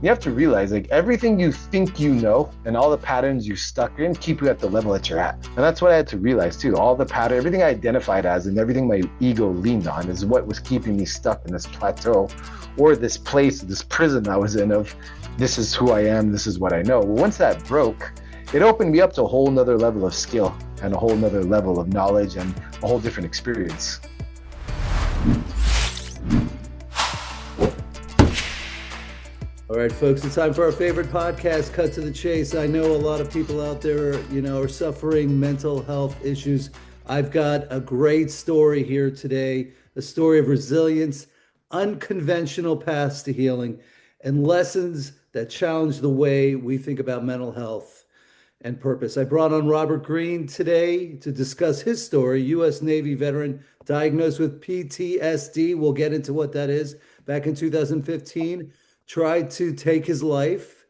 You have to realize like everything you think you know and all the patterns you stuck in keep you at the level that you're at. And that's what I had to realize too. All the pattern, everything I identified as and everything my ego leaned on is what was keeping me stuck in this plateau or this place, this prison I was in of this is who I am, this is what I know. Well, once that broke, it opened me up to a whole nother level of skill and a whole nother level of knowledge and a whole different experience. All right, folks, it's time for our favorite podcast, Cut to the Chase. I know a lot of people out there, are suffering mental health issues. I've got a great story here today, a story of resilience, unconventional paths to healing, and lessons that challenge the way we think about mental health and purpose. I brought on Robert Greene today to discuss his story, U.S. Navy veteran diagnosed with PTSD. We'll get into what that is. Back in 2015, tried to take his life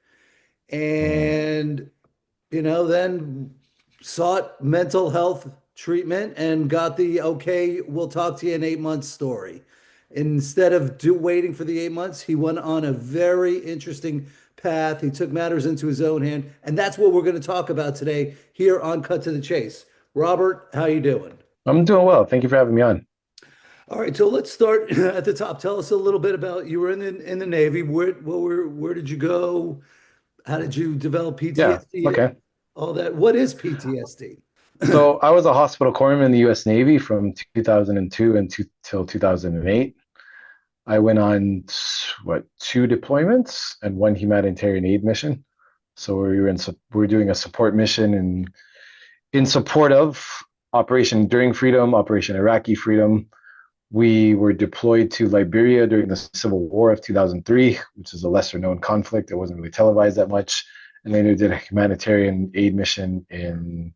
and, then sought mental health treatment and got the, okay, we'll talk to you in 8 months story. Instead of waiting for the 8 months, he went on a very interesting path. He took matters into his own hand. And that's what we're going to talk about today here on Cut to the Chase. Robert, how you doing? I'm doing well. Thank you for having me on. All right, so let's start at the top. Tell us a little bit about you were in the Navy. Where did you go? How did you develop Yeah. PTSD? Okay. All that. What is PTSD? So I was a hospital corpsman in the U.S. Navy from 2002 till 2008. I went on two deployments and one humanitarian aid mission. So we were doing a support mission in support of Operation Enduring Freedom, Operation Iraqi Freedom. We were deployed to Liberia during the Civil War of 2003, which is a lesser known conflict. It wasn't really televised that much. And then we did a humanitarian aid mission in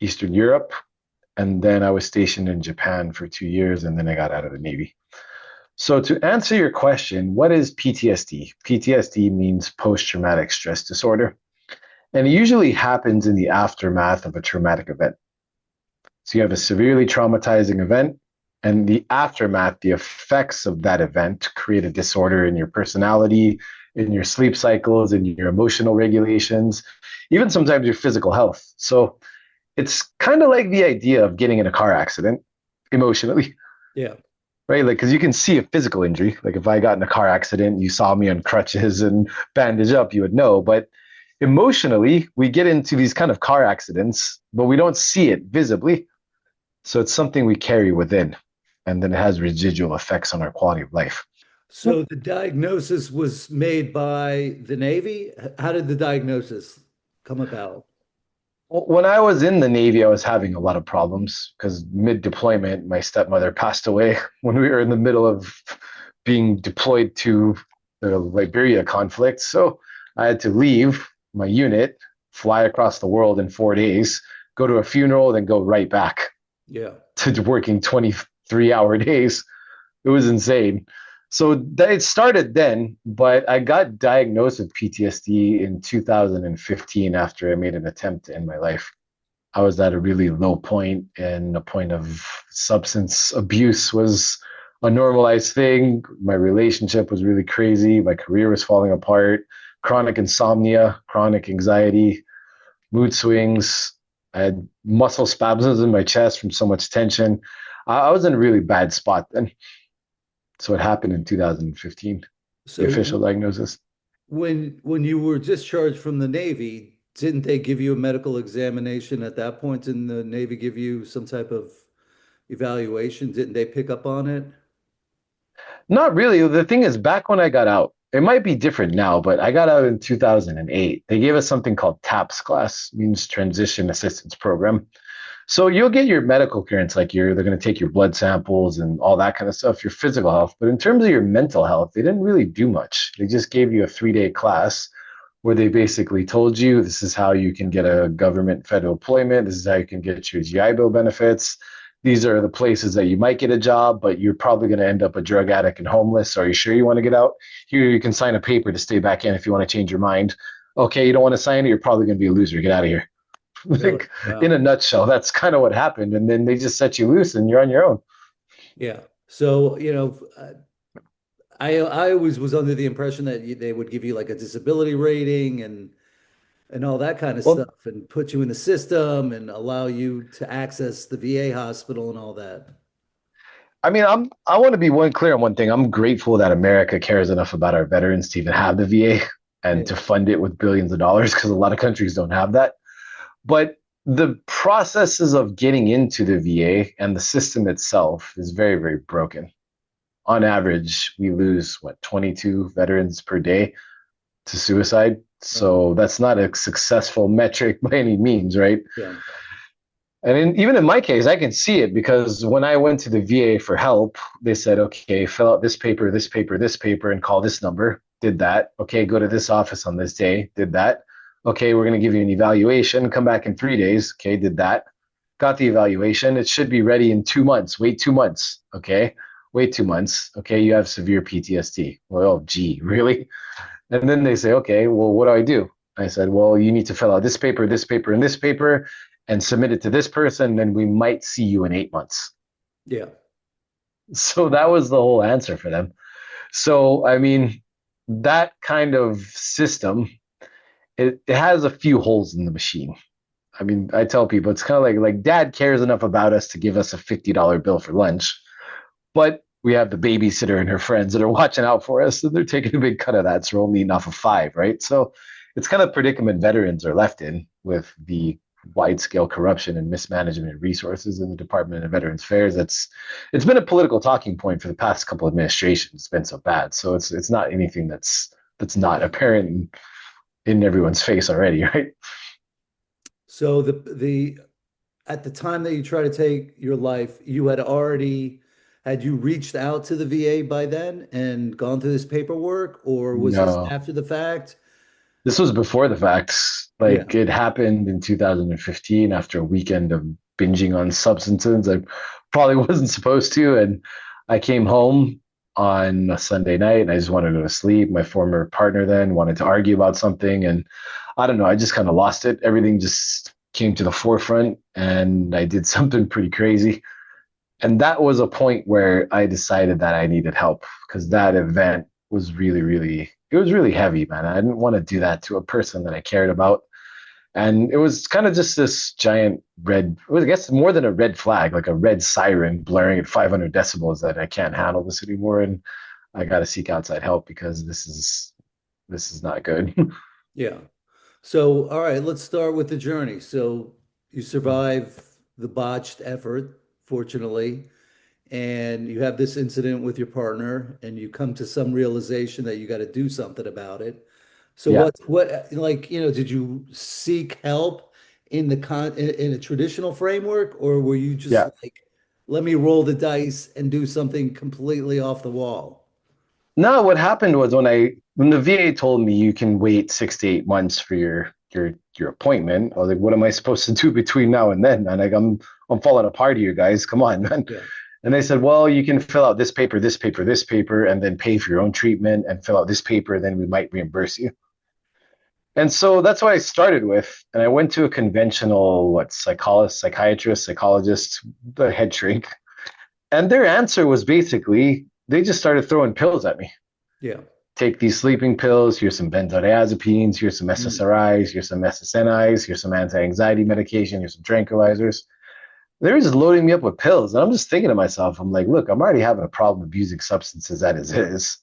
Eastern Europe. And then I was stationed in Japan for 2 years, and then I got out of the Navy. So to answer your question, what is PTSD? PTSD means post-traumatic stress disorder. And it usually happens in the aftermath of a traumatic event. So you have a severely traumatizing event, and the aftermath, the effects of that event create a disorder in your personality, in your sleep cycles, in your emotional regulations, even sometimes your physical health. So it's kind of like the idea of getting in a car accident emotionally. Yeah. Right? Like, because you can see a physical injury. Like if I got in a car accident, you saw me on crutches and bandaged up, you would know. But emotionally, we get into these kind of car accidents, but we don't see it visibly. So it's something we carry within, and then it has residual effects on our quality of life. So the diagnosis was made by the Navy. How did the diagnosis come about? When I was in the Navy, I was having a lot of problems because mid-deployment, my stepmother passed away when we were in the middle of being deployed to the Liberia conflict. So I had to leave my unit, fly across the world in 4 days, go to a funeral, then go right back. Yeah. To working 23-hour days. It was insane. So it started then, but I got diagnosed with PTSD in 2015 after I made an attempt to end my life. I was at a really low point, and a point of substance abuse was a normalized thing. My relationship was really crazy. My career was falling apart. Chronic insomnia, chronic anxiety, mood swings. I had muscle spasms in my chest from so much tension. I was in a really bad spot then. So it happened in 2015, So the official diagnosis. when you were discharged from the Navy, didn't they give you a medical examination at that point? Didn't the Navy give you some type of evaluation? Didn't they pick up on it? Not really. The thing is, back when I got out, it might be different now, but I got out in 2008. They gave us something called TAPS class, means Transition Assistance Program. So you'll get your medical clearance, like they're going to take your blood samples and all that kind of stuff, your physical health. But in terms of your mental health, they didn't really do much. They just gave you a 3-day class where they basically told you this is how you can get a government federal employment. This is how you can get your GI Bill benefits. These are the places that you might get a job, but you're probably going to end up a drug addict and homeless. Are you sure you want to get out? Here, you can sign a paper to stay back in if you want to change your mind. Okay, you don't want to sign it, you're probably going to be a loser. Get out of here. Really? Like, in Wow. a nutshell, that's kind of what happened. And then they just set you loose and you're on your own. Yeah. So, I always was under the impression that they would give you like a disability rating and all that kind of Well, stuff and put you in the system and allow you to access the VA hospital and all that. I mean, I want to be one clear on one thing. I'm grateful that America cares enough about our veterans to even have the VA and Yeah. to fund it with billions of dollars because a lot of countries don't have that. But the processes of getting into the VA and the system itself is very, very broken. On average, we lose what 22 veterans per day to suicide. Wow. So that's not a successful metric by any means, right? Yeah. And even in my case, I can see it because when I went to the VA for help, they said, okay, fill out this paper, this paper, this paper, and call this number. Did that. Okay, go to this office on this day. Did that. Okay, we're going to give you an evaluation. Come back in 3 days. Okay, did that. Got the evaluation. It should be ready in 2 months. Wait 2 months. Okay, wait 2 months. Okay, you have severe PTSD. Well, oh, gee, really? And then they say, okay, well, what do I do? I said, well, you need to fill out this paper, this paper, and this paper, and submit it to this person. Then we might see you in 8 months. Yeah. So that was the whole answer for them. So, I mean, that kind of system, it has a few holes in the machine. I mean, I tell people it's kind of like dad cares enough about us to give us a $50 bill for lunch, but we have the babysitter and her friends that are watching out for us, and they're taking a big cut of that. So we're only eating off of five, right? So it's kind of predicament veterans are left in with the wide scale corruption and mismanagement of resources in the Department of Veterans Affairs. It's been a political talking point for the past couple of administrations. It's been so bad. So it's not anything that's not apparent in everyone's face already, right? So the at the time that you try to take your life, you had you reached out to the VA by then and gone through this paperwork, or was this No, after the fact? this was before the facts. Yeah. Like it happened in 2015 after a weekend of binging on substances I probably wasn't supposed to. And I came home on a Sunday night and I just wanted to go to sleep. My former partner then wanted to argue about something. And I don't know, I just kind of lost it. Everything just came to the forefront and I did something pretty crazy. And that was a point where I decided that I needed help because Yeah. that event was really, really, it was really heavy, man. I didn't want to do that to a person that I cared about. And it was kind of just this giant red, it was, I guess more than a red flag, like a red siren blaring at 500 decibels that I can't handle this anymore. And I got to seek outside help because this is not good. Yeah. So, all right, let's start with the journey. So, you survive the botched effort, fortunately, and you have this incident with your partner, and you come to some realization that you got to do something about it. So, Yeah. like, did you seek help in in a traditional framework, or were you just Yeah. like, let me roll the dice and do something completely off the wall? No, what happened was when the VA told me you can wait 6 to 8 months for your appointment, I was like, what am I supposed to do between now and then? And like I'm falling apart here, guys. Come on, man. Yeah. And they said, well, you can fill out this paper, this paper, this paper, and then pay for your own treatment and fill out this paper, then we might reimburse you. And so that's what I started with. And I went to a conventional psychiatrist, psychologist, the head shrink. And their answer was basically they just started throwing pills at me. Yeah. Take these sleeping pills. Here's some benzodiazepines. Here's some Mm. SSRIs. Here's some SSNIs. Here's some anti-anxiety medication. Here's some tranquilizers. They're just loading me up with pills. And I'm just thinking to myself, I'm like, look, I'm already having a problem abusing substances as is.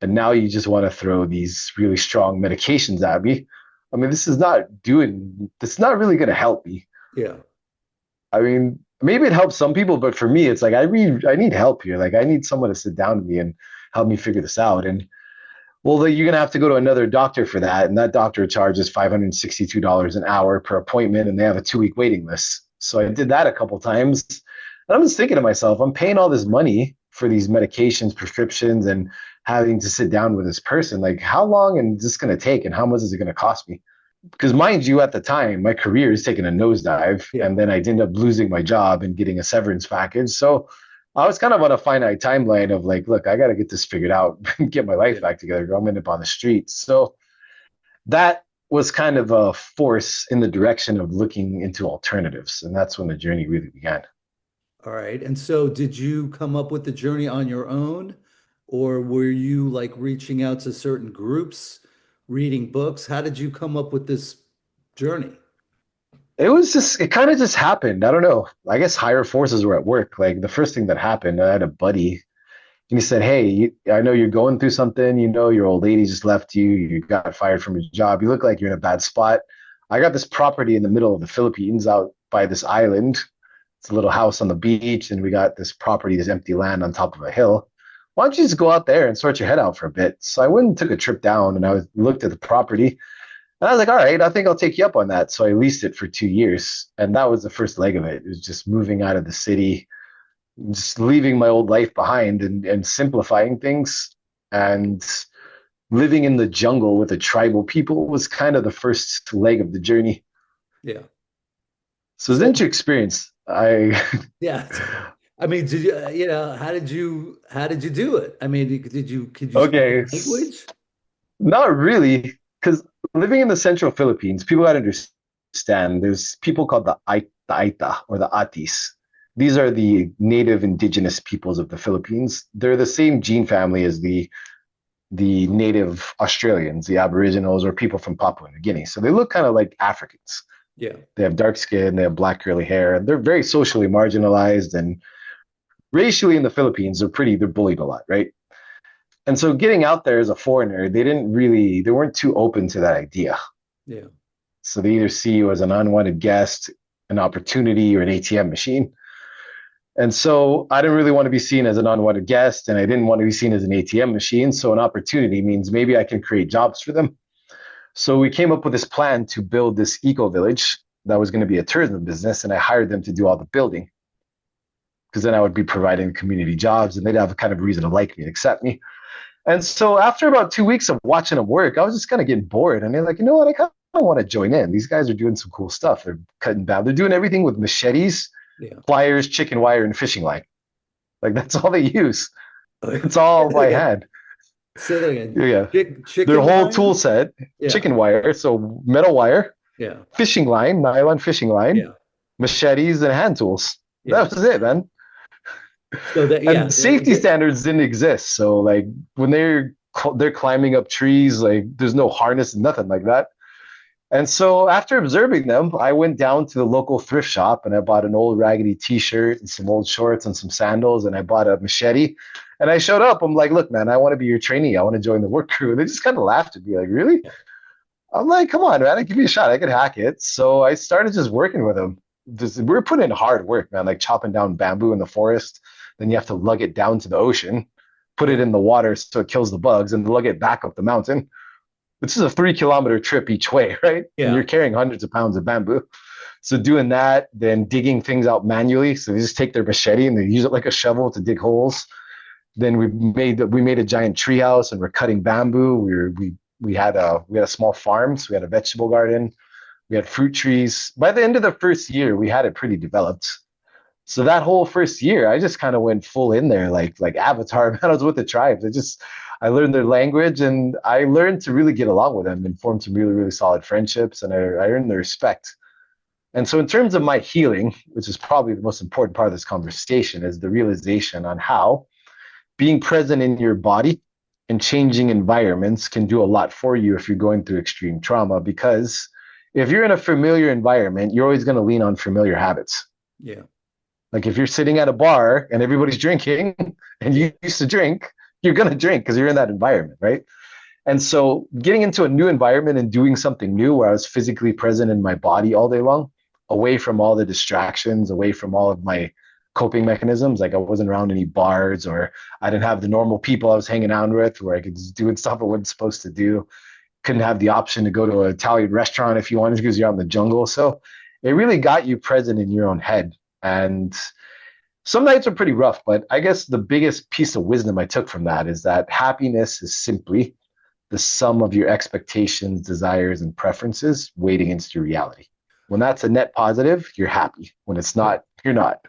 And now you just want to throw these really strong medications at me. I mean, this is not really going to help me. Yeah. I mean, maybe it helps some people, but for me, it's like I need help here. Like I need someone to sit down with me and help me figure this out. And well, you're gonna have to go to another doctor for that, and that doctor charges $562 an hour per appointment, and they have a 2 week waiting list. So I did that a couple times, and I'm just thinking to myself, I'm paying all this money for these medications, prescriptions, and having to sit down with this person. Like, how long is this gonna take, and how much is it gonna cost me? Because mind you, at the time, my career is taking a nosedive, Yeah. and then I ended up losing my job and getting a severance package. So I was kind of on a finite timeline of like, look, I got to get this figured out and get my life Yeah. back together. I'm going to end up on the streets. So that was kind of a force in the direction of looking into alternatives, and that's when the journey really began. All right. And so did you come up with the journey on your own, or were you like reaching out to certain groups, reading books? How did you come up with this journey? It kind of just happened. I don't know. I guess higher forces were at work. Like the first thing that happened, I had a buddy and he said, "Hey, I know you're going through something. You know, your old lady just left you. You got fired from your job. You look like you're in a bad spot. I got this property in the middle of the Philippines out by this island. It's a little house on the beach, and we got this property, this empty land on top of a hill. Why don't you just go out there and sort your head out for a bit?" So I went and took a trip down and looked at the property. And I was like, all right, I think I'll take you up on that. So I leased it for 2 years. And that was the first leg of it. It was just moving out of the city, just leaving my old life behind and simplifying things. And living in the jungle with the tribal people was kind of the first leg of the journey. Yeah. So it's an So interesting experience. I yeah. I mean, did you, how did you do it? I mean, could you speak okay, the language? not really, because living in the central Philippines, people got to understand there's people called the Aita or the Atis. These are the native indigenous peoples of the Philippines. They're the same gene family as the native Australians, the Aboriginals, or people from Papua New Guinea. So they look kind of like Africans. Yeah. They have dark skin, they have black curly hair, and they're very socially marginalized and racially in the Philippines, they're bullied a lot, right? And so getting out there as a foreigner, they weren't too open to that idea. Yeah. So they either see you as an unwanted guest, an opportunity, or an ATM machine. And so I didn't really want to be seen as an unwanted guest, and I didn't want to be seen as an ATM machine. So an opportunity means maybe I can create jobs for them. So we came up with this plan to build this eco village that was going to be a tourism business, and I hired them to do all the building because then I would be providing community jobs, and they'd have a kind of reason to like me and accept me. And so after about 2 weeks of watching them work, I was just kind of getting bored. And they're like, you know what? I kind of want to join in. These guys are doing some cool stuff. They're cutting down. They're doing everything with machetes, Yeah. pliers, chicken wire, and fishing line. Like that's all they use. It's Say all that by again. hand. Say that again. Yeah. Their Chicken whole wire? tool set, Yeah. chicken wire, so metal wire, Yeah. fishing line, nylon fishing line, Yeah. machetes, and hand tools. Yeah. That was it, man. So that, yeah. And safety standards didn't exist. So like when they're climbing up trees, like there's no harness, nothing like that. And so after observing them, I went down to the local thrift shop and I bought an old raggedy t-shirt and some old shorts and some sandals and I bought a machete. And I showed up. I'm like, look, man, I want to be your trainee. I want to join the work crew. And they just kind of laughed at me, like, really? Yeah. I'm like, come on, man, give me a shot. I could hack it. So I started just working with them. We were putting in hard work, man, like chopping down bamboo in the forest. Then you have to lug it down to the ocean, put it Yeah. in the water so it kills the bugs, and lug it back up the mountain. This is a 3 kilometer trip each way, right? And Yeah. you're carrying hundreds of pounds of bamboo. So doing that, then digging things out manually. So they just take their machete and they use it like a shovel to dig holes. Then we made a giant treehouse and we're cutting bamboo. We had a small farm, so we had a vegetable garden. We had fruit trees. By the end of the first year, we had it pretty developed. So that whole first year, I just kind of went full in there, like Avatar. Man, I was with the tribes. I learned their language and I learned to really get along with them and form some really really solid friendships, and I earned their respect. And so, in terms of my healing, which is probably the most important part of this conversation, is the realization on how being present in your body and changing environments can do a lot for you if you're going through extreme trauma. Because if you're in a familiar environment, you're always going to lean on familiar habits. Yeah. Like if you're sitting at a bar and everybody's drinking and Yeah. you used to drink, you're going to drink because you're in that environment, right? And so getting into a new environment and doing something new where I was physically present in my body all day long, away from all the distractions, away from all of my coping mechanisms. Like I wasn't around any bars or I didn't have the normal people I was hanging out with where I could just do stuff I wasn't supposed to do. Couldn't have the option to go to an Italian restaurant if you wanted to because you're out in the jungle. So it really got you present in your own head. And some nights are pretty rough, but I guess the biggest piece of wisdom I took from that is that happiness is simply the sum of your expectations, desires, and preferences weighed against your reality. When that's a net positive, you're happy. When it's not, you're not.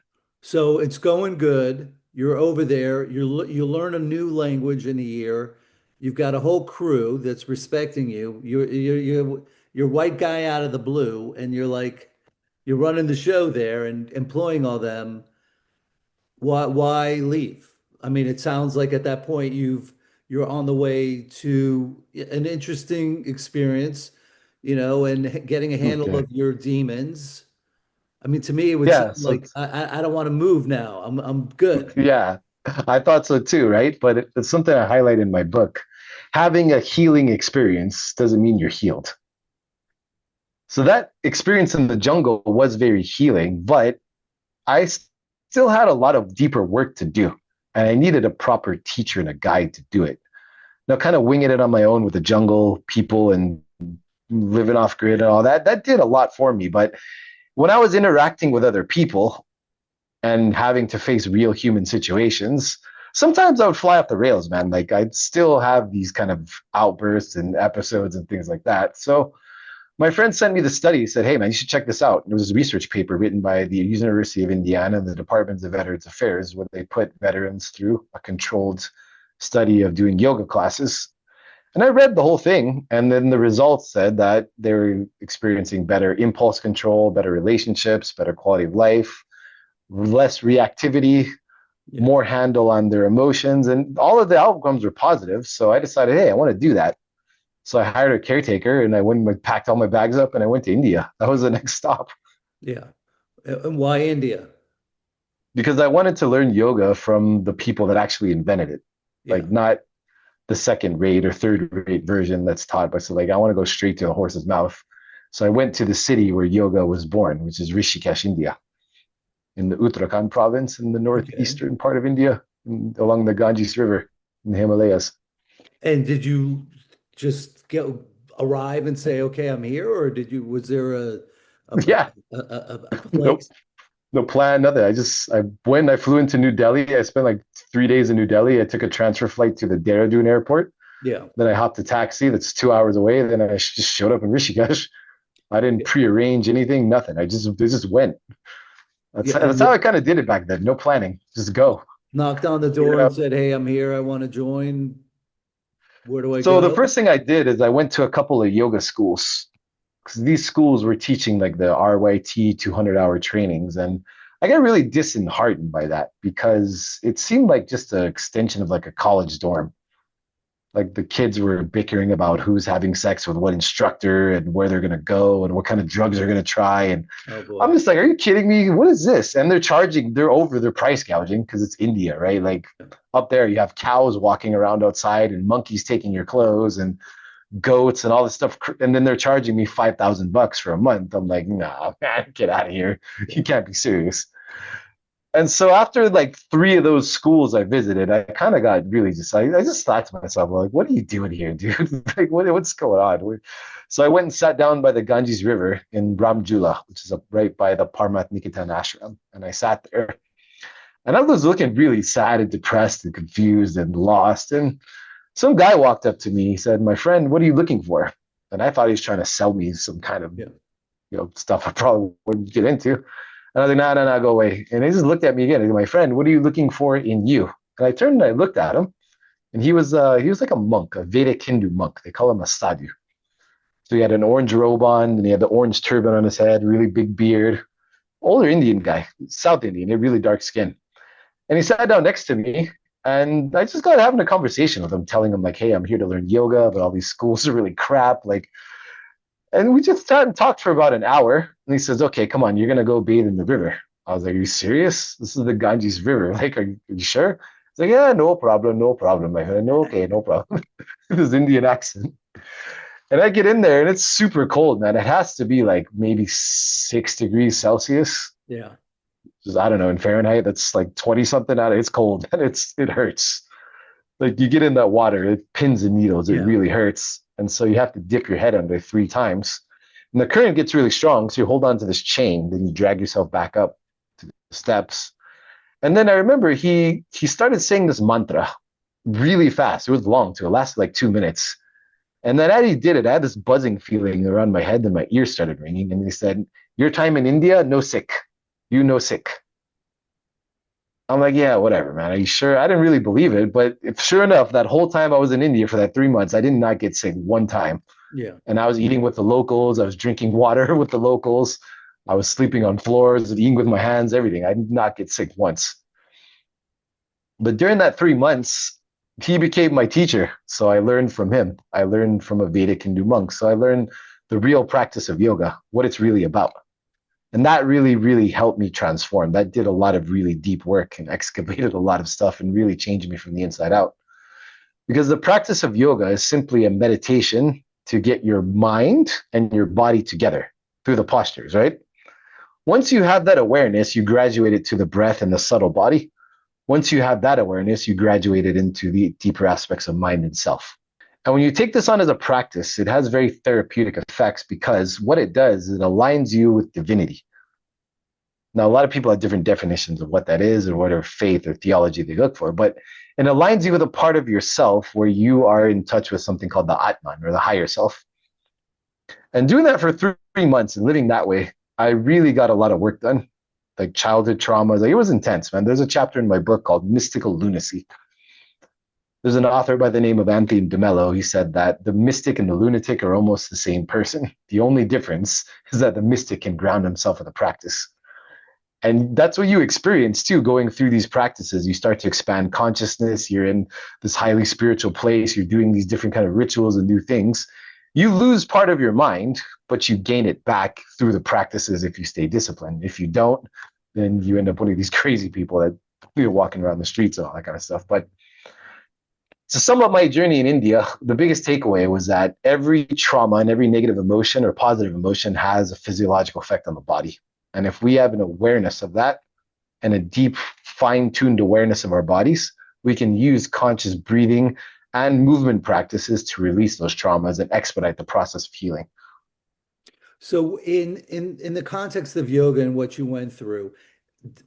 So it's going good. You're over there. You learn a new language in a year. You've got a whole crew that's respecting you. You're white guy out of the blue, and you're running the show there and employing all them. Why leave? I mean, it sounds like at that point you're on the way to an interesting experience, and getting a handle Okay. of your demons. I mean, to me, it would Yeah. sound So like I don't want to move now. I'm good. yeah, I thought so too, right? But it's something I highlight in my book. Having a healing experience doesn't mean you're healed. So that experience in the jungle was very healing, but I still had a lot of deeper work to do. And I needed a proper teacher and a guide to do it. Now, kind of winging it on my own with the jungle people and living off grid and all that, that did a lot for me. But when I was interacting with other people and having to face real human situations, sometimes I would fly off the rails, man. Like I'd still have these kind of outbursts and episodes and things like that. So my friend sent me the study. He said, "Hey, man, you should check this out." It was a research paper written by the University of Indiana and the Department of Veterans Affairs, where they put veterans through a controlled study of doing yoga classes. And I read the whole thing, and then the results said that they were experiencing better impulse control, better relationships, better quality of life, less reactivity, Yeah. more handle on their emotions, and all of the outcomes were positive. So I decided, hey, I want to do that. So I hired a caretaker and I went and packed all my bags up and I went to India. That was the next stop Yeah. And why India? because I wanted to learn yoga from the people that actually invented it, Yeah. like not the second rate or third rate version that's taught. But so like I want to go straight to a horse's mouth. So I went to the city where yoga was born, which is Rishikesh, India, in the Uttarakhand province in the Okay. northeastern part of India, along the Ganges River in the Himalayas. And did you just arrive and say, "Okay, I'm here," or was there a Yeah, a nope, place? no plan, nothing. I flew into New Delhi. I spent like 3 days in New Delhi. I took a transfer flight to the Dehradun airport. Yeah. Then I hopped a taxi that's 2 hours away. Then I just showed up in Rishikesh. I didn't prearrange anything, nothing. I just went. Yeah. That's how I kind of did it back then. No planning, just go. Knocked on the Figure door it and out. said, "Hey, I'm here. I want to join. Where do I So the go?" first thing I did is I went to a couple of yoga schools because these schools were teaching like the RYT 200-hour trainings. And I got really disheartened by that because it seemed like just an extension of like a college dorm. Like the kids were bickering about who's having sex with what instructor and where they're going to go and what kind of drugs they're going to try. And Oh I'm boy. just like, are you kidding me? What is this? And they're over their price gouging because it's India, right? Like up there, you have cows walking around outside and monkeys taking your clothes and goats and all this stuff. And then they're charging me $5,000 for a month. I'm like, nah, man, get out of here. You Yeah. can't be serious. And so after like three of those schools I visited, I kind of got really I just thought to myself, like, what are you doing here, dude? Like, what's going on? So I went and sat down by the Ganges River in Ramjula, which is up right by the Parmat Nikitan ashram. And I sat there and I was looking really sad and depressed and confused and lost. And some guy walked up to me. He said, "My friend, what are you looking for?" And I thought he was trying to sell me some kind of, Yeah. stuff I probably wouldn't get into. And I was like, "No, no, no, go away." And he just looked at me again. He said, "My friend, what are you looking for in you?" And I turned and I looked at him, and he was like a monk, a Vedic Hindu monk. They call him a sadhu. So he had an orange robe on, and he had the orange turban on his head, really big beard. Older Indian guy, South Indian, he had really dark skin. And he sat down next to me, and I just got having a conversation with him, telling him like, "Hey, I'm here to learn yoga, but all these schools are really crap." Like, and we just sat and talked for about an hour. And he says, "Okay, come on, you're gonna go bathe in the river." I was like, "Are you serious? This is the Ganges River. Like, are you sure?" He's like, "Yeah, no problem, no problem." I said, "No, okay, no problem." This Indian accent. And I get in there, and it's super cold, man. It has to be like maybe 6 degrees Celsius. Yeah. Just, I don't know, in Fahrenheit, that's like 20 something out of it's cold and it hurts. Like you get in that water, it pins and needles, it Yeah. really hurts. And so you have to dip your head under 3 times. And the current gets really strong. So you hold on to this chain, then you drag yourself back up to the steps. And then I remember he started saying this mantra really fast. It was long too. It lasted like 2 minutes. And then as he did it, I had this buzzing feeling around my head and my ears started ringing. And he said, "Your time in India, no sick. You no sick." I'm like, "Yeah, whatever, man. Are you sure?" I didn't really believe it, but if, sure enough, that whole time I was in India for that 3 months, I did not get sick one time. Yeah. And I was eating with the locals. I was drinking water with the locals. I was sleeping on floors, eating with my hands, everything. I did not get sick once. But during that 3 months, he became my teacher. So I learned from him. I learned from a Vedic Hindu monk. So I learned the real practice of yoga, what it's really about. And that really, really helped me transform. That did a lot of really deep work and excavated a lot of stuff and really changed me from the inside out. Because the practice of yoga is simply a meditation to get your mind and your body together through the postures, right? Once you have that awareness, you graduate it to the breath and the subtle body. Once you have that awareness, you graduate it into the deeper aspects of mind and self. And when you take this on as a practice, it has very therapeutic effects because what it does is it aligns you with divinity. Now, a lot of people have different definitions of what that is or whatever faith or theology they look for, but it aligns you with a part of yourself where you are in touch with something called the Atman or the higher self. And doing that for 3 months and living that way, I really got a lot of work done, like childhood traumas. Like it was intense, man. There's a chapter in my book called Mystical Lunacy. There's an author by the name of Anthony DeMello. He said that the mystic and the lunatic are almost the same person. The only difference is that the mystic can ground himself in the practice. And that's what you experience too, going through these practices. You start to expand consciousness. You're in this highly spiritual place. You're doing these different kind of rituals and new things. You lose part of your mind, but you gain it back through the practices if you stay disciplined. If you don't, then you end up one of these crazy people that you're walking around the streets and all that kind of stuff. But to sum up my journey in India, the biggest takeaway was that every trauma and every negative emotion or positive emotion has a physiological effect on the body. And if we have an awareness of that and a deep, fine-tuned awareness of our bodies, we can use conscious breathing and movement practices to release those traumas and expedite the process of healing. So in the context of yoga and what you went through,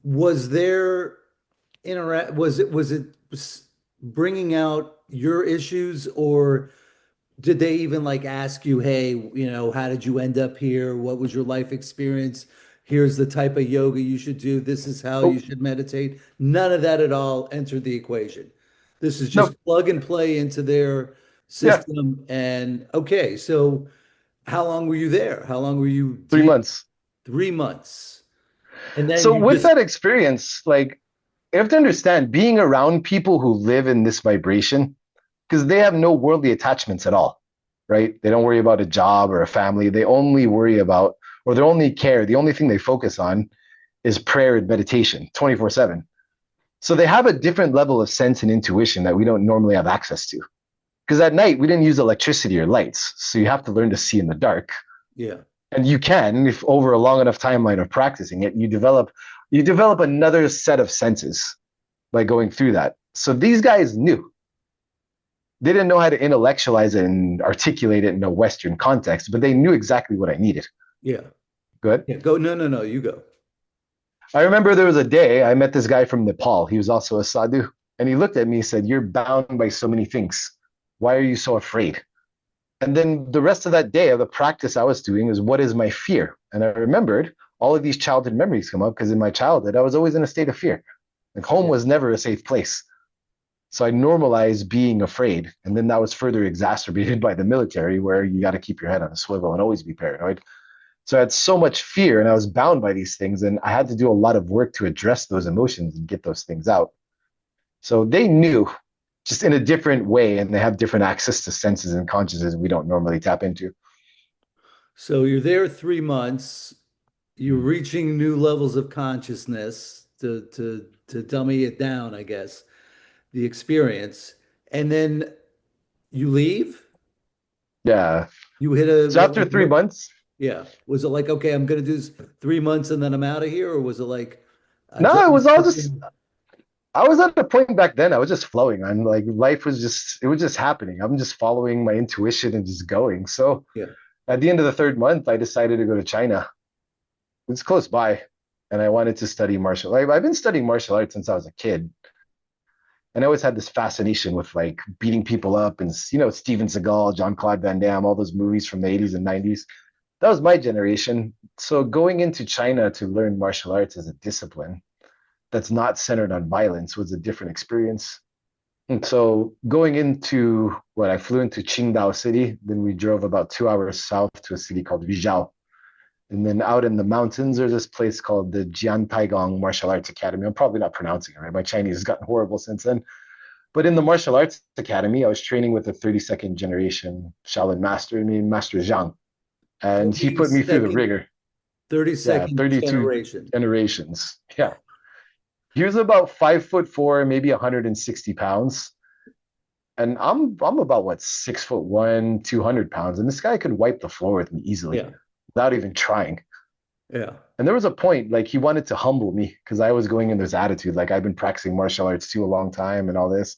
was there was it bringing out your issues, or did they even like ask you, hey, how did you end up here? What was your life experience? Here's the type of yoga you should do. This is how you Oh, should meditate. None of that at all entered the equation. This is just no, plug and play into their yeah, system. And okay, so how long were you there? How long were you three teaching? months. 3 months. And then So you with just, that experience, like you have to understand being around people who live in this vibration, because they have no worldly attachments at all, right? They don't worry about a job or a family. They only worry about, or they only care, the only thing they focus on is prayer and meditation 24/7. So they have a different level of sense and intuition that we don't normally have access to. Because at night, we didn't use electricity or lights. So you have to learn to see in the dark. yeah. And you can, if over a long enough timeline of practicing it, you develop another set of senses by going through that. So these guys knew. They didn't know how to intellectualize it and articulate it in a Western context, but they knew exactly what I needed. Yeah. Good. Yeah. Go. No, no, no. You go. I remember there was a day I met this guy from Nepal. He was also a sadhu. And he looked at me and said, "You're bound by so many things. Why are you so afraid?" And then the rest of that day of the practice I was doing is, what is my fear? And I remembered all of these childhood memories come up because in my childhood, I was always in a state of fear. Like home Yeah. was never a safe place. So I normalized being afraid. And then that was further exacerbated by the military, where you got to keep your head on a swivel and always be paranoid. So I had so much fear and I was bound by these things. And I had to do a lot of work to address those emotions and get those things out. So they knew just in a different way, and they have different access to senses and consciousness we don't normally tap into. So you're there 3 months. You're reaching new levels of consciousness to dummy it down, I guess, the experience. And then you leave. Yeah. You hit a So after three what? months, Yeah. Was it like, okay, I'm gonna do this 3 months and then I'm out of here, or was it like I no, took it was all just, I was at a point back then, I was just flowing. I'm like, life was just, it was just happening. I'm just following my intuition and just going. So yeah. at the end of the third month, I decided to go to China. It's close by. And I wanted to study martial arts. I've been studying martial arts since I was a kid. And I always had this fascination with like beating people up and, Steven Seagal, Jean-Claude Van Damme, all those movies from the 80s and 90s. That was my generation. So going into China to learn martial arts as a discipline that's not centered on violence was a different experience. And so going into I flew into Qingdao City, then we drove about 2 hours south to a city called Rizhao. And then out in the mountains, there's this place called the Jian Taigong Martial Arts Academy. I'm probably not pronouncing it right. My Chinese has gotten horrible since then. But in the martial arts academy, I was training with a 32nd generation Shaolin master named Master Zhang. And he put me through the 32nd, rigor. Yeah, 32nd 32 generation. generations. Yeah. He was about 5'4", maybe 160 pounds. And I'm about what, 6'1", 200 pounds. And this guy could wipe the floor with me easily Yeah. without even trying. Yeah. And there was a point like he wanted to humble me because I was going in this attitude, like I've been practicing martial arts too a long time and all this.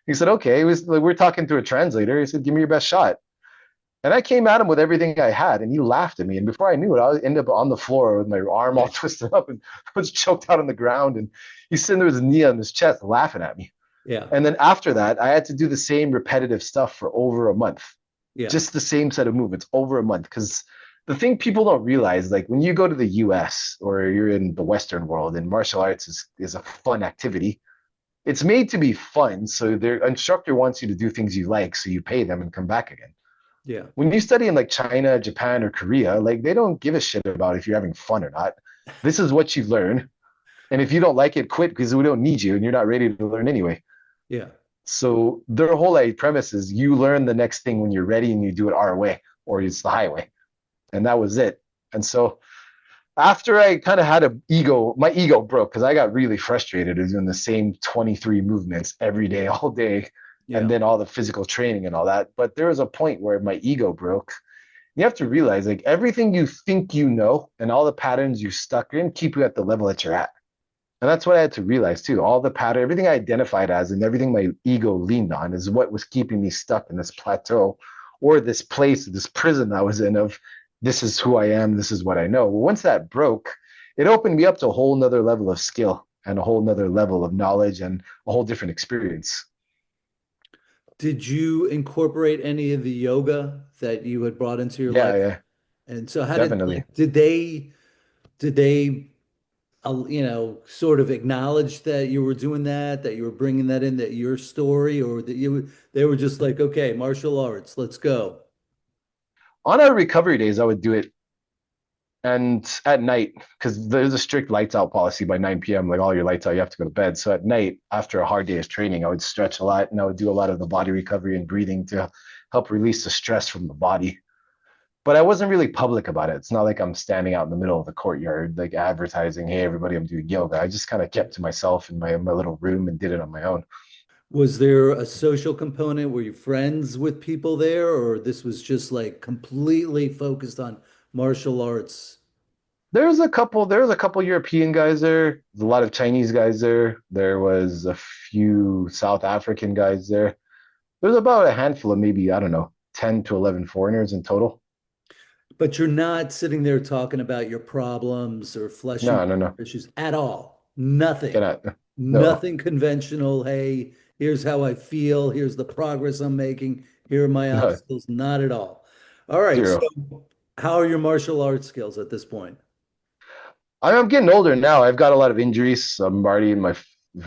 He said, okay, it was like we're talking to a translator. He said, give me your best shot. And I came at him with everything I had, and he laughed at me. And before I knew it, I ended up on the floor with my arm all twisted up and was choked out on the ground. And he's sitting there with his knee on his chest laughing at me. Yeah. And then after that, I had to do the same repetitive stuff for over a month, Yeah. just the same set of movements over a month. Because the thing people don't realize, like when you go to the US or you're in the Western world and martial arts is a fun activity, it's made to be fun. So their instructor wants you to do things you like, so you pay them and come back again. Yeah. When you study in like China, Japan, or Korea, like they don't give a shit about if you're having fun or not. This is what you learn. And if you don't like it, quit because we don't need you and you're not ready to learn anyway. Yeah. So their whole premise is you learn the next thing when you're ready and you do it our way or it's the highway. And that was it. And so after I kind of had my ego broke because I got really frustrated doing the same 23 movements every day, all day, Yeah. and then all the physical training and all that. But there was a point where my ego broke. You have to realize like everything you think you know and all the patterns you stuck in keep you at the level that you're at. And that's what I had to realize too. All the pattern, everything I identified as and everything my ego leaned on is what was keeping me stuck in this plateau or this place, this prison I was in of this is who I am, this is what I know. Well, once that broke, it opened me up to a whole nother level of skill and a whole nother level of knowledge and a whole different experience. Did you incorporate any of the yoga that you had brought into your Yeah, life? yeah, And so how did definitely. like did they sort of acknowledge that you were doing that, that you were bringing that in, that your story, or that they were just like, okay, martial arts, let's go. On our recovery days, I would do it and at night, because there's a strict lights out policy by 9 p.m., like all your lights out, you have to go to bed. So at night, after a hard day of training, I would stretch a lot and I would do a lot of the body recovery and breathing to help release the stress from the body. But I wasn't really public about it. It's not like I'm standing out in the middle of the courtyard, like advertising, hey, everybody, I'm doing yoga. I just kind of kept to myself in my little room and did it on my own. Was there a social component? Were you friends with people there, or this was just like completely focused on martial arts? There was a couple European guys there, a lot of Chinese guys there. There was a few South African guys there. There's about a handful of maybe, I don't know, 10 to 11 foreigners in total. But you're not sitting there talking about your problems or fleshing No, no, no. issues at all. Nothing. Cannot. No, Nothing conventional. Hey, here's how I feel. Here's the progress I'm making. Here are my no, obstacles. Not at all. All right. So, zero. how are your martial arts skills at this point? I'm getting older now. I've got a lot of injuries. I'm already in my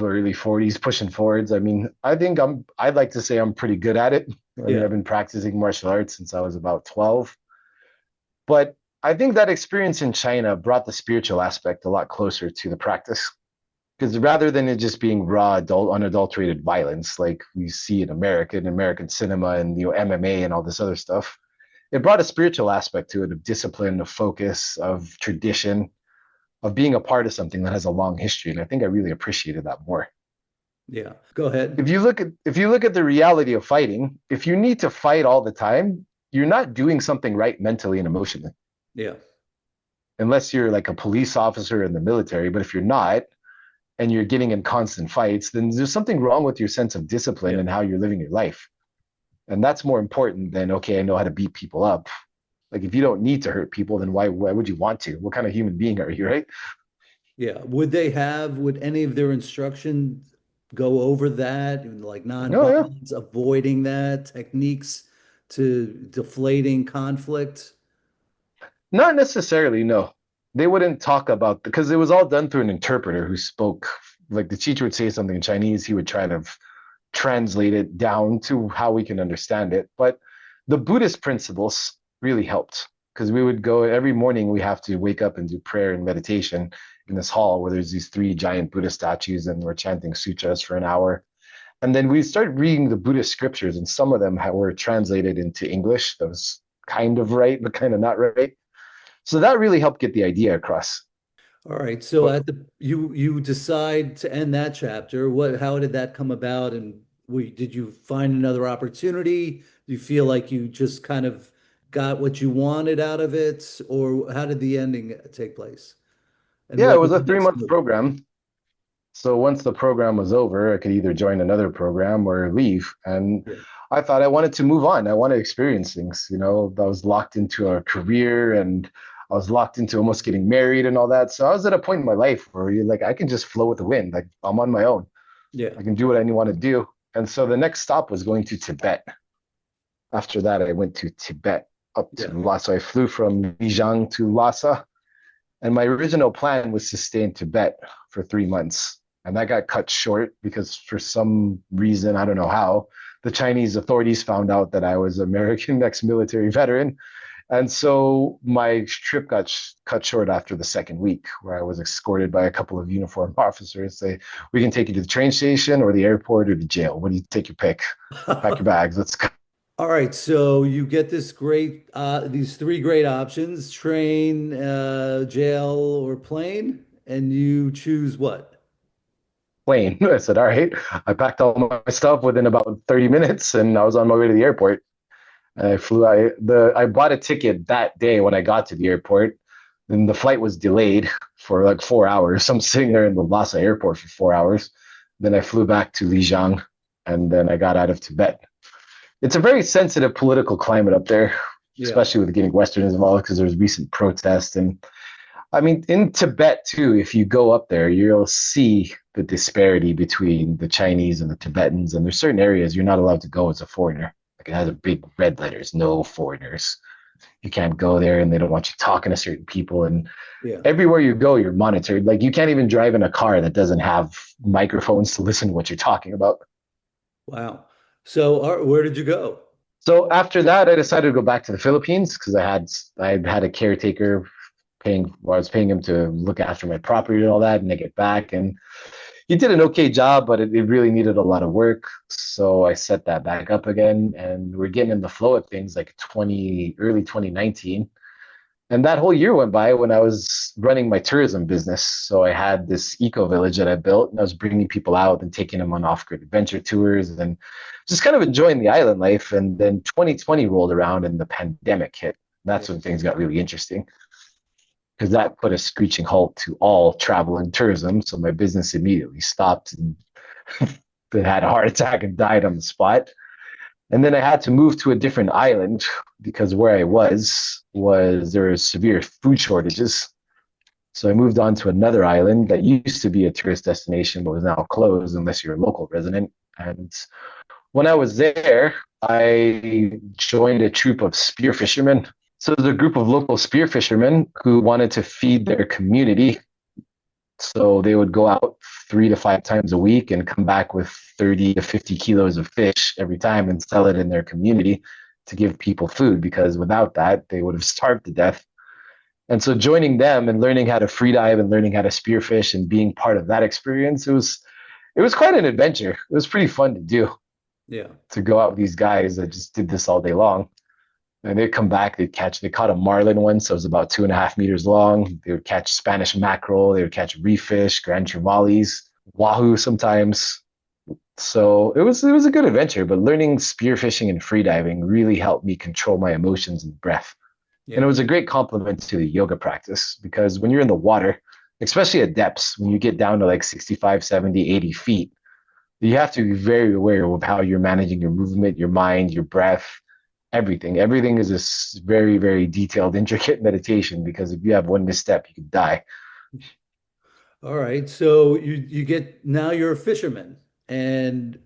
early 40s, pushing forwards. I mean, I'd like to say I'm pretty good at it. I mean, Yeah. I've been practicing martial arts since I was about 12. But I think that experience in China brought the spiritual aspect a lot closer to the practice. Because rather than it just being raw, unadulterated violence like we see in American cinema and MMA and all this other stuff, it brought a spiritual aspect to it of discipline, of focus, of tradition, of being a part of something that has a long history. And I think I really appreciated that more. Yeah. Go ahead. If you look at the reality of fighting, if you need to fight all the time, you're not doing something right mentally and emotionally, Yeah. unless you're like a police officer in the military. But if you're not, and you're getting in constant fights, then there's something wrong with your sense of discipline Yeah. and how you're living your life. And that's more important than, okay, I know how to beat people up. Like if you don't need to hurt people, then why would you want to? What kind of human being are you, right? Yeah. Would any of their instructions go over that, like No, yeah. nonviolence, avoiding that, techniques to deflating conflict? Not necessarily, no. They wouldn't talk about because it was all done through an interpreter who spoke like the teacher would say something in Chinese, he would try to translate it down to how we can understand it. But the Buddhist principles really helped. because we would go every morning. We have to wake up and do prayer and meditation in this hall where there's these three giant Buddha statues, and we're chanting sutras for an hour. And then we started reading the Buddhist scriptures, and some of them were translated into English. That was kind of right, but kind of not right. So that really helped get the idea across. All right. So But at the you decide to end that chapter. How did that come about? And did you find another opportunity? Do you feel like you just kind of got what you wanted out of it, or how did the ending take place? And yeah, it what was was a the next three-month move? program. So once the program was over, I could either join another program or leave. And Yeah. I thought I wanted to move on. I wanted to experience things. I was locked into a career, and I was locked into almost getting married and all that. So I was at a point in my life where you're like, I can just flow with the wind. Like I'm on my own. Yeah. I can do what I want to do. And so the next stop was going to Tibet. After that, I went to Tibet up to Yeah. Lhasa. I flew from Lijiang to Lhasa. And my original plan was to stay in Tibet for 3 months. And that got cut short because for some reason, I don't know how, the Chinese authorities found out that I was an American ex-military veteran. And so my trip got cut short after the second week, where I was escorted by a couple of uniformed officers. Say, we can take you to the train station or the airport or the jail. What do you take your pick? Pack your bags. Let's go. All right, so you get these three great options: train, jail, or plane, and you choose what? Plane. I said, all right. I packed all my stuff within about 30 minutes and I was on my way to the airport. I flew. I bought a ticket that day when I got to the airport. Then the flight was delayed for like 4 hours. So I'm sitting there in the Lhasa airport for 4 hours. Then I flew back to Lijiang, and then I got out of Tibet. It's a very sensitive political climate up there, Yeah, especially with getting Westerners involved because there's recent protests. And I mean, in Tibet too, if you go up there, you'll see the disparity between the Chinese and the Tibetans. And there's certain areas you're not allowed to go as a foreigner. Like it has a big red letters, no foreigners. You can't go there, and they don't want you talking to certain people. And yeah. everywhere you go, you're monitored. Like you can't even drive in a car that doesn't have microphones to listen to what you're talking about. Wow. So, where did you go? So after that, I decided to go back to the Philippines because I had a caretaker I was paying him to look after my property and all that, and I get back, and he did an okay job, but it really needed a lot of work. So I set that back up again, and we're getting in the flow of things like early 2019. And that whole year went by when I was running my tourism business. So I had this eco village that I built, and I was bringing people out and taking them on off-grid adventure tours and just kind of enjoying the island life. And then 2020 rolled around and the pandemic hit. Yeah. That's when things got really interesting because that put a screeching halt to all travel and tourism. So my business immediately stopped and had a heart attack and died on the spot. And then I had to move to a different island because where I was there were severe food shortages. So I moved on to another island that used to be a tourist destination but was now closed unless you're a local resident. And when I was there, I joined a troop of spear fishermen. So there's a group of local spear fishermen who wanted to feed their community. So they would go out 3 to 5 times a week and come back with 30 to 50 kilos of fish every time and sell it in their community to give people food because without that, they would have starved to death. And so joining them and learning how to freedive and learning how to spearfish and being part of that experience, it was quite an adventure. It was pretty fun to do, Yeah. to go out with these guys that just did this all day long. And they'd come back, they caught a marlin once, so it was about 2.5 meters long. They would catch Spanish mackerel, they would catch reef fish, grand tremallis, wahoo sometimes. So it was a good adventure, but learning spearfishing and freediving really helped me control my emotions and breath. And it Yeah. was a great complement to the yoga practice because when you're in the water, especially at depths, when you get down to like 65, 70, 80 feet, you have to be very aware of how you're managing your movement, your mind, your breath, everything. Everything is a very, very detailed, intricate meditation because if you have one misstep, you could die. All right. So you get now you're a fisherman, and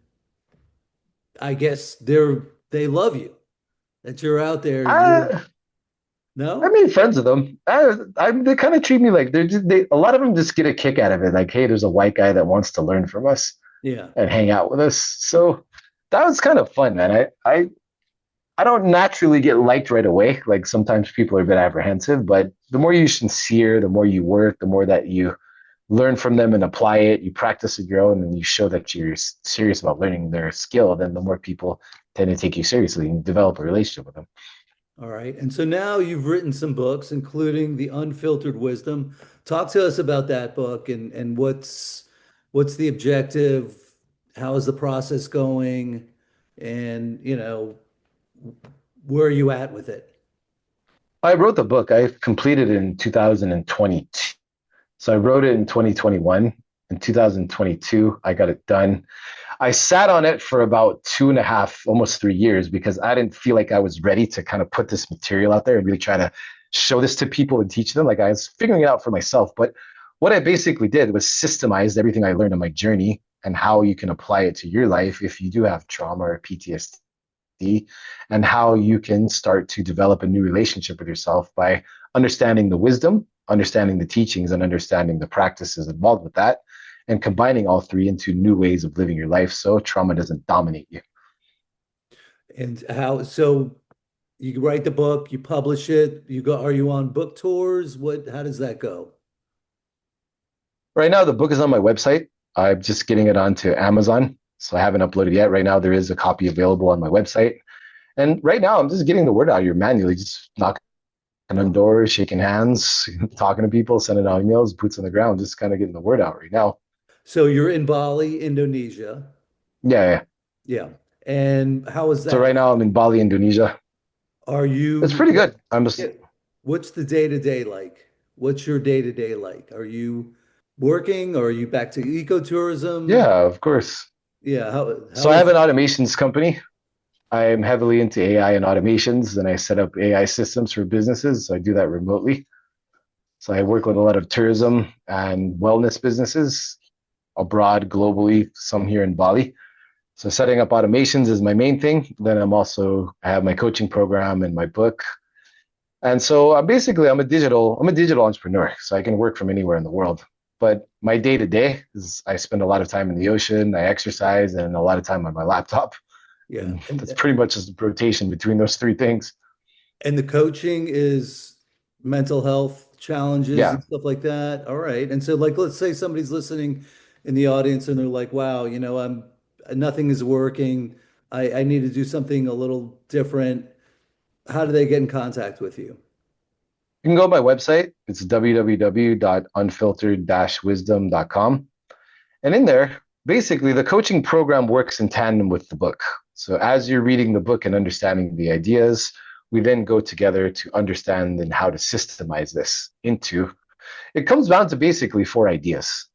I guess they love you that you're out there. You're I, I no? made friends with them. They kind of treat me like a lot of them just get a kick out of it. Like, hey, there's a white guy that wants to learn from us Yeah. and hang out with us. So that was kind of fun, man. I I don't naturally get liked right away. Like sometimes people are a bit apprehensive, but the more you sincere, the more you work, the more that you learn from them and apply it, you practice it your own, and you show that you're serious about learning their skill, then the more people tend to take you seriously and develop a relationship with them. All right. And so now you've written some books, including The Unfiltered Wisdom. Talk to us about that book and what's the objective? How is the process going? And, where are you at with it? I wrote the book. I completed it in 2022. So I wrote it in 2021. In 2022, I got it done. I sat on it for about 2.5, almost 3 years, because I didn't feel like I was ready to kind of put this material out there and really try to show this to people and teach them. Like I was figuring it out for myself. But what I basically did was systemized everything I learned on my journey and how you can apply it to your life if you do have trauma or PTSD, and how you can start to develop a new relationship with yourself by understanding the wisdom, understanding the teachings, and understanding the practices involved with that, and combining all three into new ways of living your life so trauma doesn't dominate you. And so you write the book, you publish it, are you on book tours? How does that go? Right now, the book is on my website. I'm just getting it onto Amazon. So I haven't uploaded yet. Right now, there is a copy available on my website. And right now, I'm just getting the word out here manually, just knocking on doors, shaking hands, talking to people, sending out emails, boots on the ground, just kind of getting the word out right now. So you're in Bali, Indonesia. Yeah, yeah. Yeah. And how is So that? right now, I'm in Bali, Indonesia. Are It's you, pretty good. I'm yeah, just, what's the day to day like? What's your day to day like? Are you working or are you back to ecotourism? yeah, of course. Yeah, So how I have is an automations company. I'm heavily into AI and automations, and I set up AI systems for businesses. So I do that remotely. So I work with a lot of tourism and wellness businesses abroad, globally, some here in Bali. So setting up automations is my main thing. Then I have my coaching program and my book. And so I'm a digital entrepreneur. So I can work from anywhere in the world. But my day to day is I spend a lot of time in the ocean, I exercise, and a lot of time on my laptop. yeah. And that's pretty much just a rotation between those three things. And the coaching is mental health challenges Yeah. and stuff like that. All right. And so like let's say somebody's listening in the audience and they're like, wow, I'm nothing is working. I need to do something a little different. How do they get in contact with you? You can go to my website. It's www.unfiltered-wisdom.com. And in there, basically, the coaching program works in tandem with the book. So as you're reading the book and understanding the ideas, we then go together to understand and how to systemize this into. It comes down to basically four ideas.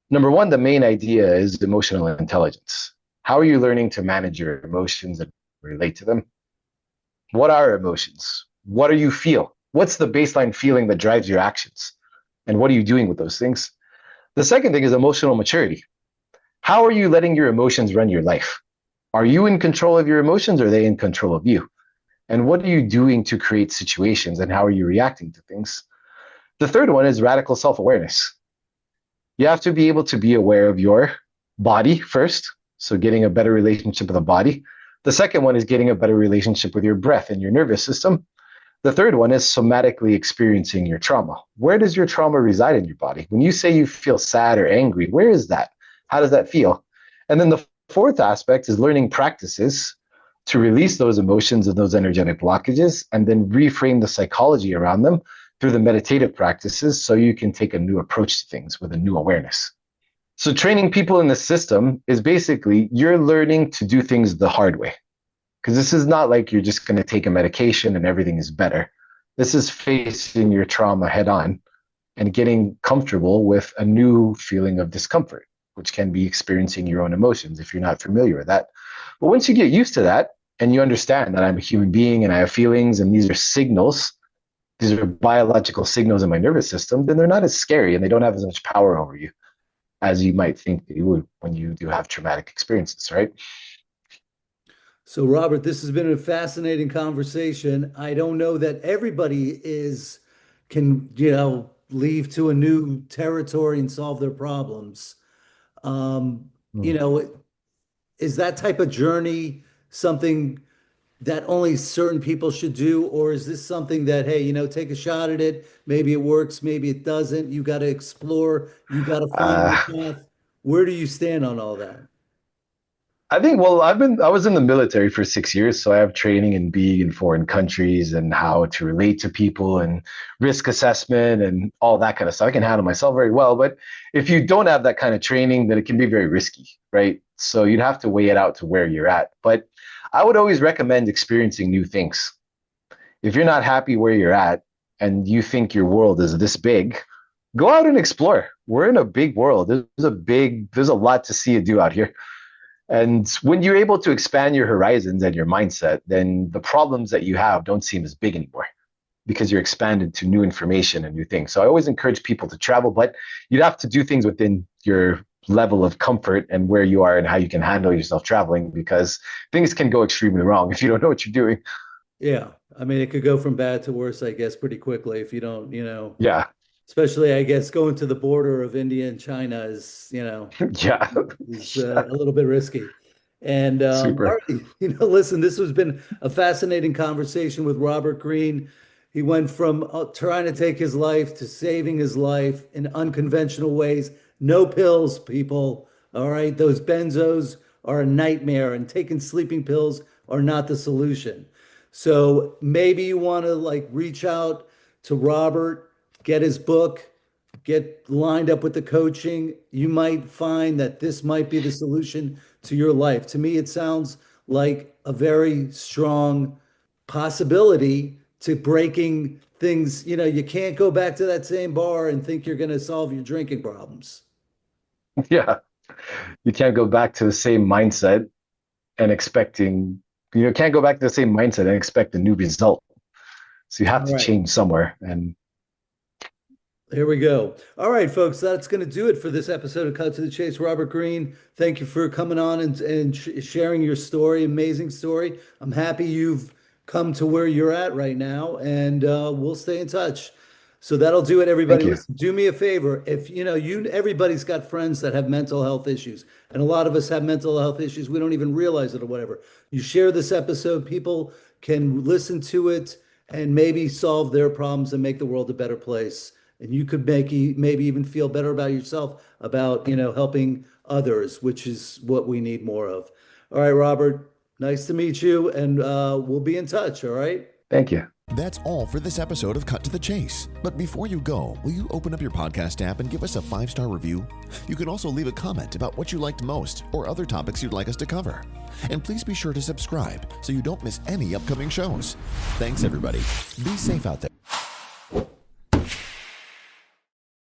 Number one, the main idea is emotional intelligence. How are you learning to manage your emotions and relate to them? What are emotions? What do you feel? What's the baseline feeling that drives your actions? And what are you doing with those things? The second thing is emotional maturity. How are you letting your emotions run your life? Are you in control of your emotions or are they in control of you? And what are you doing to create situations and how are you reacting to things? The third one is radical self awareness. You have to be able to be aware of your body first. So, getting a better relationship with the body. The second one is getting a better relationship with your breath and your nervous system. The third one is somatically experiencing your trauma. Where does your trauma reside in your body? When you say you feel sad or angry, where is that? How does that feel? And then the fourth aspect is learning practices to release those emotions and those energetic blockages, and then reframe the psychology around them through the meditative practices so you can take a new approach to things with a new awareness. So, training people in the system is basically you're learning to do things the hard way. Because this is not like you're just going to take a medication and everything is better. This is facing your trauma head on and getting comfortable with a new feeling of discomfort, which can be experiencing your own emotions if you're not familiar with that. But once you get used to that and you understand that I'm a human being and I have feelings and these are signals, these are biological signals in my nervous system, then they're not as scary and they don't have as much power over you as you might think they would when you do have traumatic experiences, right? So, Robert, this has been a fascinating conversation. I don't know that everybody can, leave to a new territory and solve their problems. Um, you Mm. know, is that type of journey something that only certain people should do? Or is this something that, hey, take a shot at it? Maybe it works, maybe it doesn't. You got to explore, you got to find Uh, your path. Where do you stand on all that? I think, well, I was in the military for 6 years, so I have training in being in foreign countries and how to relate to people and risk assessment and all that kind of stuff. I can handle myself very well, but if you don't have that kind of training, then it can be very risky, right? So you'd have to weigh it out to where you're at. But I would always recommend experiencing new things. If you're not happy where you're at and you think your world is this big, go out and explore. We're in a big world. There's a lot to see and do out here. And when you're able to expand your horizons and your mindset, then the problems that you have don't seem as big anymore because you're expanded to new information and new things. So I always encourage people to travel, but you'd have to do things within your level of comfort and where you are and how you can handle yourself traveling, because things can go extremely wrong if you don't know what you're doing. Yeah. I mean, it could go from bad to worse, I guess, pretty quickly if you don't, Yeah. especially, I guess, going to the border of India and China Yeah. is Yeah. a little bit risky. And all Super. right, listen, this has been a fascinating conversation with Robert Greene. He went from trying to take his life to saving his life in unconventional ways. No pills, people. All right, those benzos are a nightmare, and taking sleeping pills are not the solution. So maybe you want to like reach out to Robert, get his book, get lined up with the coaching. You might find that this might be the solution to your life. To me, it sounds like a very strong possibility to breaking things. You can't go back to that same bar and think you're going to solve your drinking problems. Yeah. You can't go back to the same mindset and expecting, can't go back to the same mindset and expect a new result. So you have All to right. change somewhere. And Here we go. All right, folks, that's going to do it for this episode of Cut to the Chase. Robert Greene, thank you for coming on and sharing your story. Amazing story. I'm happy you've come to where you're at right now, and we'll stay in touch. So that'll do it, everybody. thank you. Listen, do me a favor. If everybody's got friends that have mental health issues, and a lot of us have mental health issues. We don't even realize it or whatever. You share this episode, people can listen to it and maybe solve their problems and make the world a better place. And you could maybe even feel better about yourself about, helping others, which is what we need more of. All right, Robert, nice to meet you, and we'll be in touch. All right. Thank you. That's all for this episode of Cut to the Chase. But before you go, will you open up your podcast app and give us a 5-star review? You can also leave a comment about what you liked most or other topics you'd like us to cover. And please be sure to subscribe so you don't miss any upcoming shows. Thanks, everybody. Be safe out there.